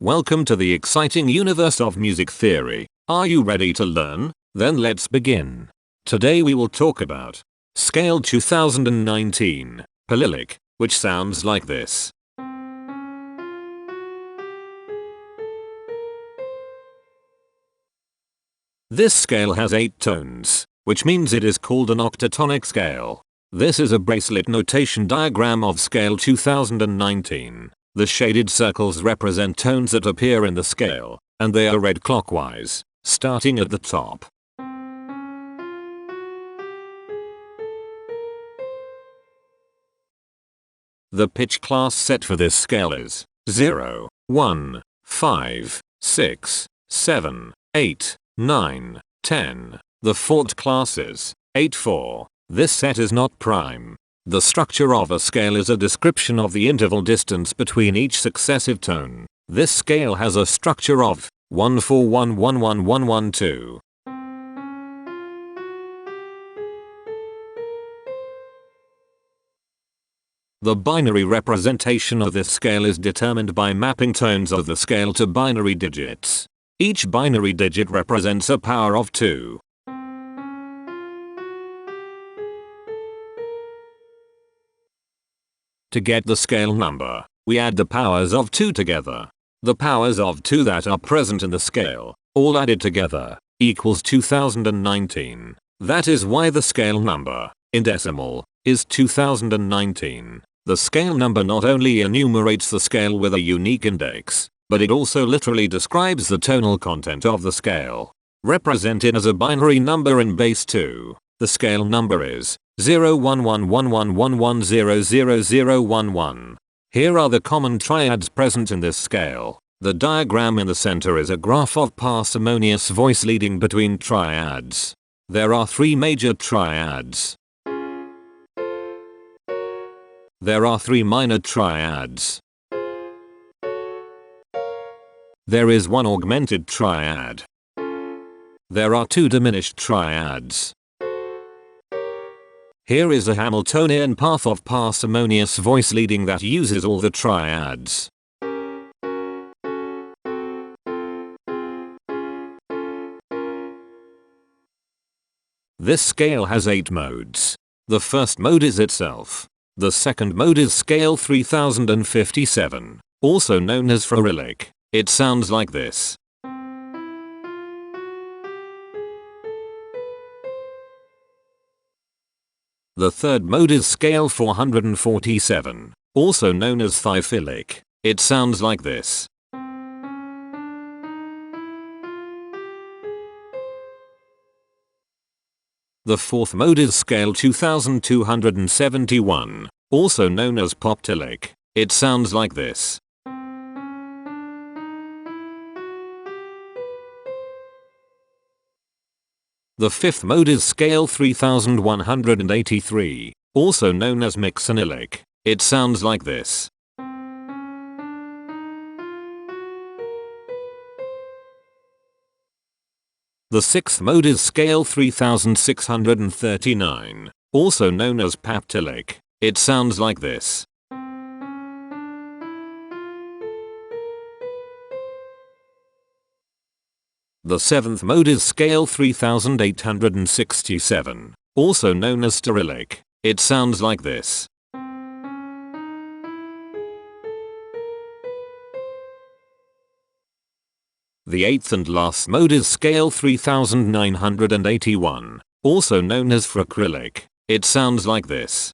Welcome to the exciting universe of music theory. Are you ready to learn? Then let's begin. Today we will talk about Scale 2019, Palyllic, which sounds like this. This scale has 8 tones, which means it is called an octatonic scale. This is a bracelet notation diagram of Scale 2019. The shaded circles represent tones that appear in the scale, and they are read clockwise, starting at the top. The pitch class set for this scale is 0, 1, 5, 6, 7, 8, 9, 10. The fault class is 8, 4. This set is not prime. The structure of a scale is a description of the interval distance between each successive tone. This scale has a structure of 1, 4, 1, 1, 1, 1, 1, 2. The binary representation of this scale is determined by mapping tones of the scale to binary digits. Each binary digit represents a power of 2. To get the scale number, we add the powers of 2 together. The powers of 2 that are present in the scale, all added together, equals 2019. That is why the scale number, in decimal, is 2019. The scale number not only enumerates the scale with a unique index, but it also literally describes the tonal content of the scale. Represented as a binary number in base 2, the scale number is 0111111000011. Here are the common triads present in this scale. The diagram in the center is a graph of parsimonious voice leading between triads. There are 3 major triads. There are 3 minor triads. There is 1 augmented triad. There are 2 diminished triads. Here is a Hamiltonian path of parsimonious voice leading that uses all the triads. This scale has 8 modes. The first mode is itself. The second mode is Scale 3057, also known as Palyllic. It sounds like this. The third mode is Scale 447, also known as Palyllic. It sounds like this. The fourth mode is Scale 2271, also known as Palyllic. It sounds like this. The fifth mode is Scale 3183, also known as Mixolydic. It sounds like this. The sixth mode is Scale 3639, also known as Palyllic. It sounds like this. The seventh mode is Scale 3867, also known as Palyllic. It sounds like this. The eighth and last mode is Scale 3981, also known as Palyllic. It sounds like this.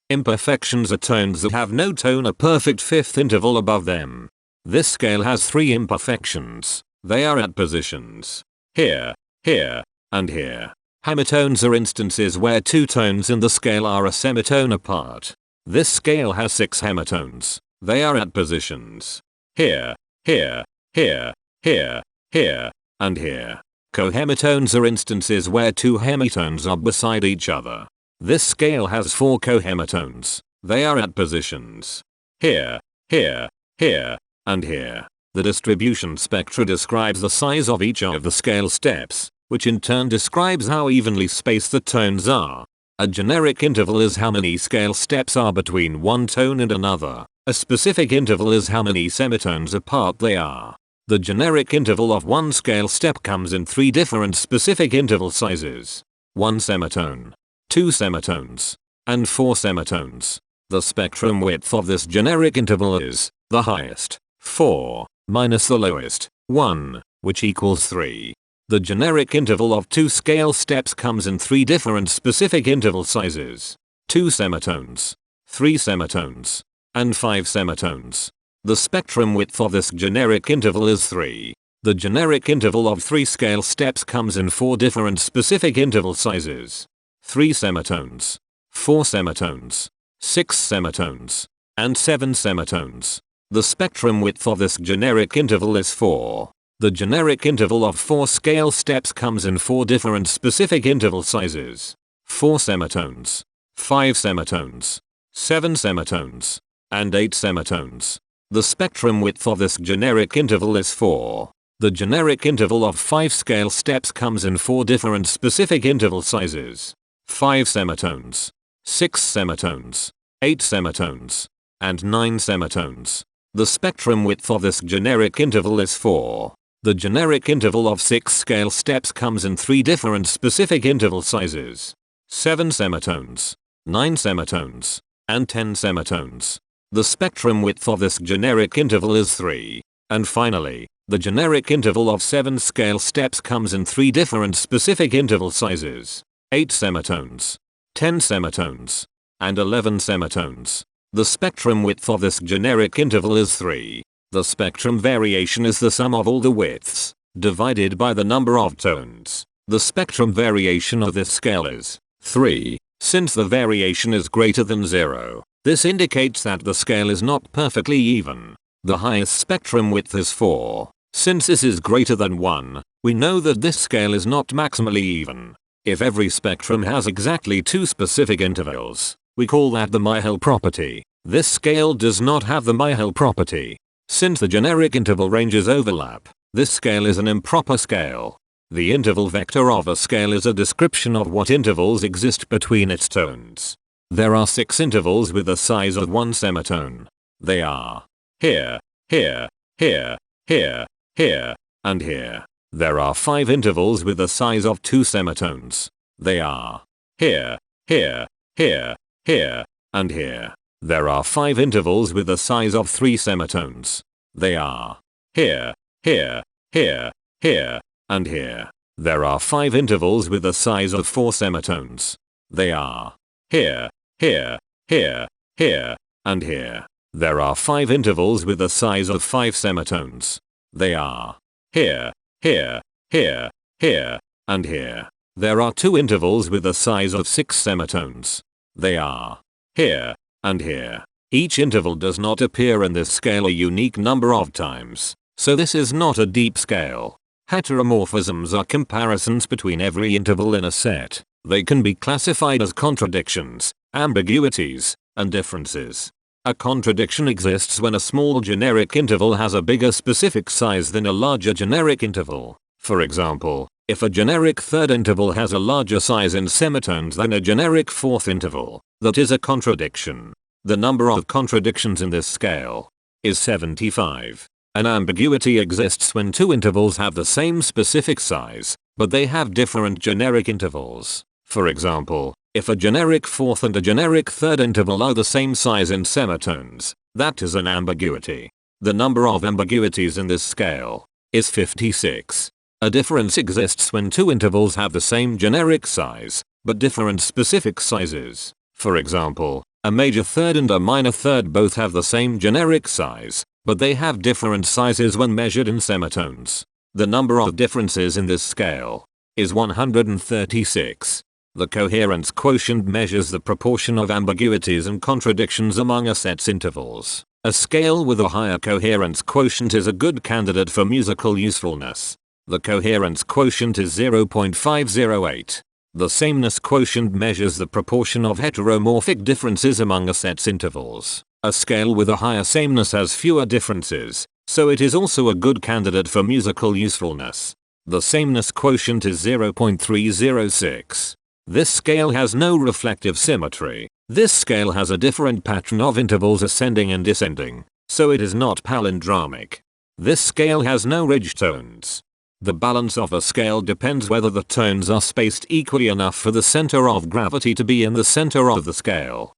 Imperfections are tones that have no tone a perfect fifth interval above them. This scale has 3 imperfections. They are at positions here, here, and here. Hemitones are instances where 2 tones in the scale are a semitone apart. This scale has 6 hemitones. They are at positions here, here, here, here, here, and here. Cohemitones are instances where 2 hemitones are beside each other. This scale has 4 cohemitones. They are at positions here, here, here, and here. The distribution spectra describes the size of each of the scale steps, which in turn describes how evenly spaced the tones are. A generic interval is how many scale steps are between one tone and another. A specific interval is how many semitones apart they are. The generic interval of one scale step comes in 3 different specific interval sizes. 1 semitone, 2 semitones, and 4 semitones. The spectrum width of this generic interval is the highest, 4, minus the lowest, 1, which equals 3. The generic interval of 2 scale steps comes in 3 different specific interval sizes. 2 semitones, 3 semitones, and 5 semitones. The spectrum width of this generic interval is 3. The generic interval of 3 scale steps comes in 4 different specific interval sizes. 3 semitones, 4 semitones, 6 semitones, and 7 semitones. The spectrum width of this generic interval is 4. The generic interval of 4 scale steps comes in 4 different specific interval sizes. 4 semitones, 5 semitones, 7 semitones, and 8 semitones. The spectrum width of this generic interval is 4. The generic interval of 5 scale steps comes in 4 different specific interval sizes. 5 semitones, 6 semitones, 8 semitones, and 9 semitones. The spectrum width of this generic interval is 4. The generic interval of 6 scale steps comes in 3 different specific interval sizes. 7 semitones, 9 semitones, and 10 semitones. The spectrum width of this generic interval is 3. And finally, the generic interval of 7 scale steps comes in 3 different specific interval sizes. 8 semitones, 10 semitones, and 11 semitones. The spectrum width of this generic interval is 3. The spectrum variation is the sum of all the widths, divided by the number of tones. The spectrum variation of this scale is 3. Since the variation is greater than 0, this indicates that the scale is not perfectly even. The highest spectrum width is 4. Since this is greater than 1, we know that this scale is not maximally even. If every spectrum has exactly 2 specific intervals, we call that the Myhill property. This scale does not have the Myhill property. Since the generic interval ranges overlap, this scale is an improper scale. The interval vector of a scale is a description of what intervals exist between its tones. There are 6 intervals with a size of 1 semitone. They are here, here, here, here, here, and here. There are 5 intervals with a size of 2 semitones. They are here, here, here, here, and here. There are 5 intervals with a size of 3 semitones. They are here, here, here, here, and here. There are 5 intervals with a size of 4 semitones. They are here, here, here, here, and here. There are 5 intervals with a size of 5 semitones. They are here, here, here, here, and here. There are 2 intervals with a size of 6 semitones. They are here, and here. Each interval does not appear in this scale a unique number of times, so this is not a deep scale. Heteromorphisms are comparisons between every interval in a set. They can be classified as contradictions, ambiguities, and differences. A contradiction exists when a small generic interval has a bigger specific size than a larger generic interval. For example, if a generic third interval has a larger size in semitones than a generic fourth interval, that is a contradiction. The number of contradictions in this scale is 75. An ambiguity exists when 2 intervals have the same specific size, but they have different generic intervals. For example, if a generic fourth and a generic third interval are the same size in semitones, that is an ambiguity. The number of ambiguities in this scale is 56. A difference exists when 2 intervals have the same generic size, but different specific sizes. For example, a major third and a minor third both have the same generic size, but they have different sizes when measured in semitones. The number of differences in this scale is 136. The coherence quotient measures the proportion of ambiguities and contradictions among a set's intervals. A scale with a higher coherence quotient is a good candidate for musical usefulness. The coherence quotient is 0.508. The sameness quotient measures the proportion of heteromorphic differences among a set's intervals. A scale with a higher sameness has fewer differences, so it is also a good candidate for musical usefulness. The sameness quotient is 0.306. This scale has no reflective symmetry. This scale has a different pattern of intervals ascending and descending, so it is not palindromic. This scale has no ridge tones. The balance of a scale depends whether the tones are spaced equally enough for the center of gravity to be in the center of the scale.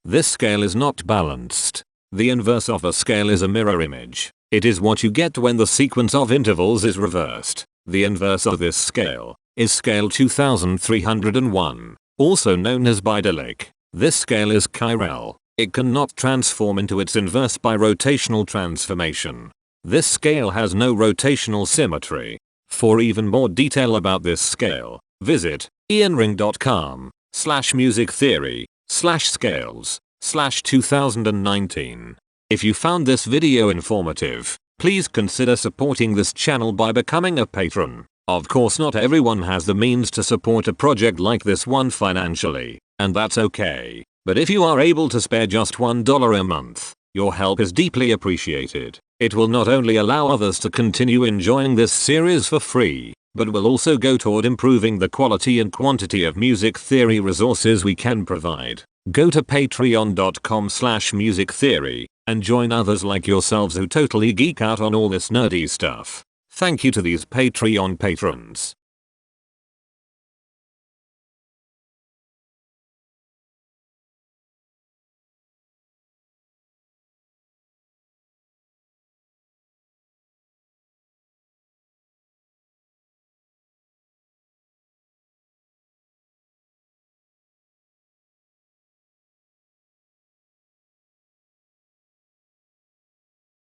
This scale is not balanced. The inverse of a scale is a mirror image. It is what you get when the sequence of intervals is reversed. The inverse of this scale is scale 2301, also known as Palyllic. This scale is chiral. It cannot transform into its inverse by rotational transformation. This scale has no rotational symmetry. For even more detail about this scale, visit ianring.com/musictheory/scales/2019. If you found this video informative, please consider supporting this channel by becoming a patron. Of course, not everyone has the means to support a project like this one financially, and that's okay. But if you are able to spare just $1 a month, your help is deeply appreciated. It will not only allow others to continue enjoying this series for free, but will also go toward improving the quality and quantity of music theory resources we can provide. Go to patreon.com/musictheory and join others like yourselves who totally geek out on all this nerdy stuff. Thank you to these Patreon patrons.